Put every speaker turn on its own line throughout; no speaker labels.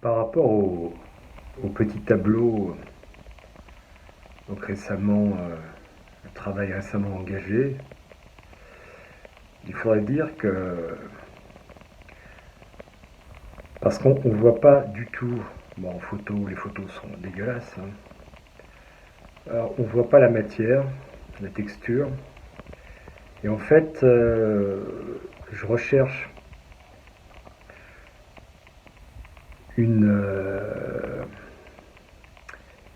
Par rapport au petit tableau, donc récemment, le travail récemment engagé, il faudrait dire que, parce qu'on ne voit pas du tout, bon en photo, les photos sont dégueulasses, hein. Alors, on ne voit pas la matière, la texture, et en fait, je recherche une, euh,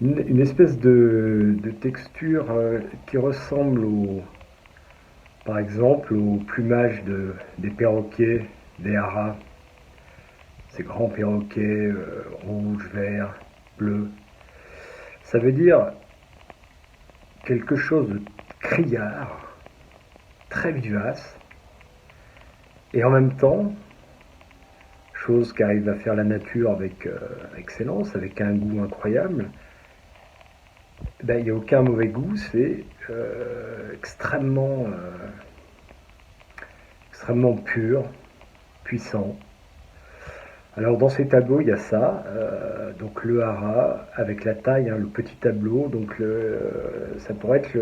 une espèce de texture qui ressemble par exemple au plumage des perroquets, des haras, ces grands perroquets rouges, verts, bleus. Ça veut dire quelque chose de criard, très vivace, et en même temps, chose qu'arrive à faire la nature avec excellence, avec un goût incroyable, ben, il n'y a aucun mauvais goût, c'est extrêmement pur, puissant. Alors dans ces tableaux, il y a ça, donc le hara avec la taille, hein, le petit tableau, donc ça pourrait être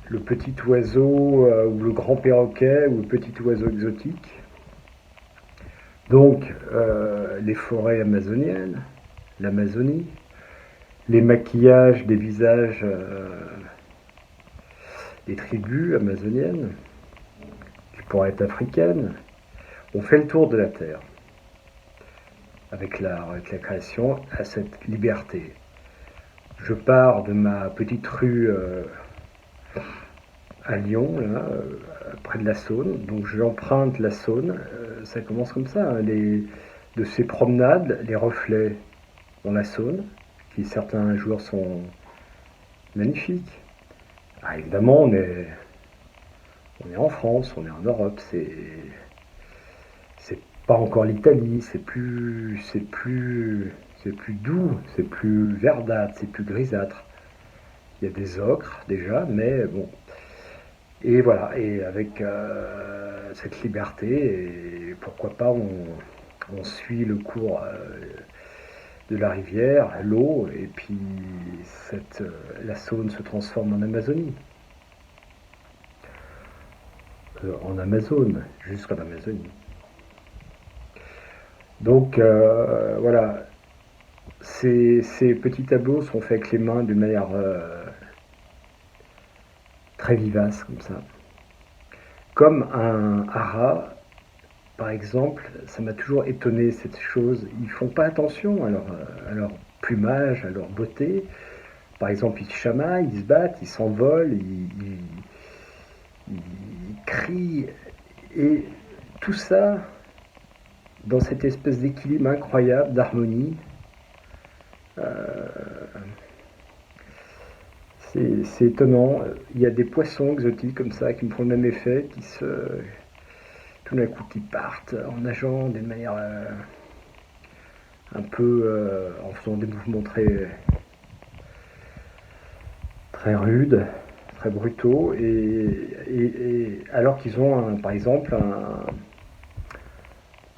le petit oiseau ou le grand perroquet ou le petit oiseau exotique. Donc les forêts amazoniennes, l'Amazonie, les maquillages des visages des tribus amazoniennes, qui pourraient être africaines. On fait le tour de la Terre avec avec la création à cette liberté. Je pars de ma petite rue à Lyon, là, près de la Saône. Donc j'emprunte la Saône. Ça commence comme ça, hein, de ces promenades, les reflets dans la Saône, qui certains jours sont magnifiques. Ah, évidemment, on est en France, on est en Europe, c'est pas encore l'Italie, c'est plus doux, c'est plus verdâtre, c'est plus grisâtre. Il y a des ocres déjà, mais bon. Et voilà, et avec cette liberté, et pourquoi pas on suit le cours de la rivière, l'eau, et puis la Saône se transforme en Amazonie. En Amazone, jusqu'en Amazonie. Donc voilà, ces petits tableaux sont faits avec les mains d'une manière très vivace, comme ça. Comme un hara, par exemple, ça m'a toujours étonné cette chose. Ils font pas attention à leur plumage, à leur beauté. Par exemple, ils se chamaillent, ils se battent, ils s'envolent, ils crient. Et tout ça dans cette espèce d'équilibre incroyable, d'harmonie. C'est étonnant. Il y a des poissons exotiques comme ça qui me font le même effet, tout d'un coup, qui partent en nageant d'une manière un peu en faisant des mouvements très rudes, très brutaux, et alors qu'ils ont par exemple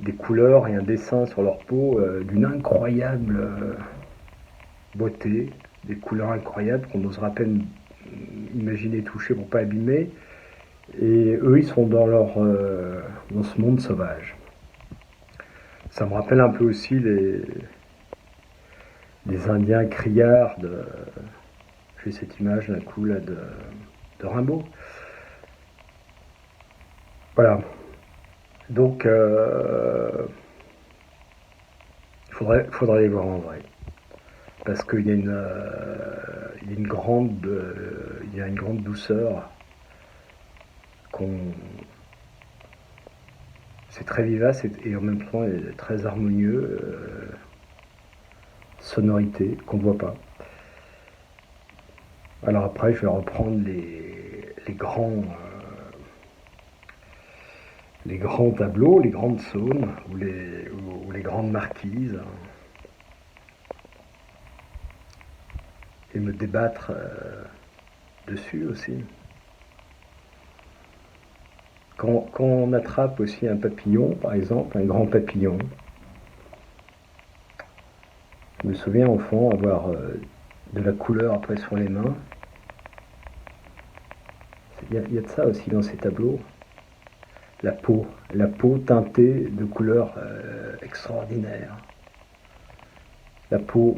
des couleurs et un dessin sur leur peau d'une incroyable beauté, des couleurs incroyables qu'on n'osera à peine imaginer toucher pour pas abîmer. Et eux, ils sont dans ce monde sauvage. Ça me rappelle un peu aussi les Indiens criards j'ai cette image d'un coup là de Rimbaud. Voilà. Donc, faudrait les voir en vrai. Parce qu'il y a il y a une grande douceur qu'on, c'est très vivace et en même temps très harmonieux, sonorité qu'on voit pas. Alors après, je vais reprendre les grands tableaux, les grandes saunes ou les grandes marquises, et me débattre dessus aussi. Quand on attrape aussi un papillon, par exemple, un grand papillon, me souviens, enfant, avoir de la couleur après sur les mains. Il y a de ça aussi dans ces tableaux. La peau teintée de couleurs extraordinaires. La peau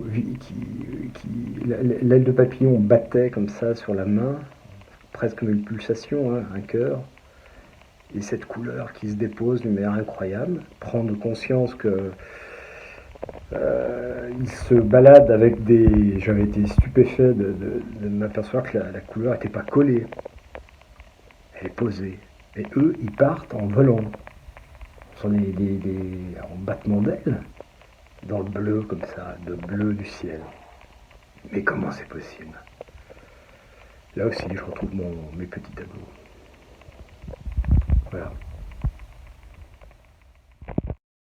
l'aile de papillon battait comme ça sur la main, presque comme une pulsation, hein, un cœur. Et cette couleur qui se dépose d'une manière incroyable, prendre conscience que il se balade avec des... J'avais été stupéfait de m'apercevoir que la couleur n'était pas collée, elle est posée. Et eux, ils partent en volant, en battement d'ailes, dans le bleu comme ça, le bleu du ciel. Mais comment c'est possible? Là aussi, je retrouve mes petits tableaux. Voilà.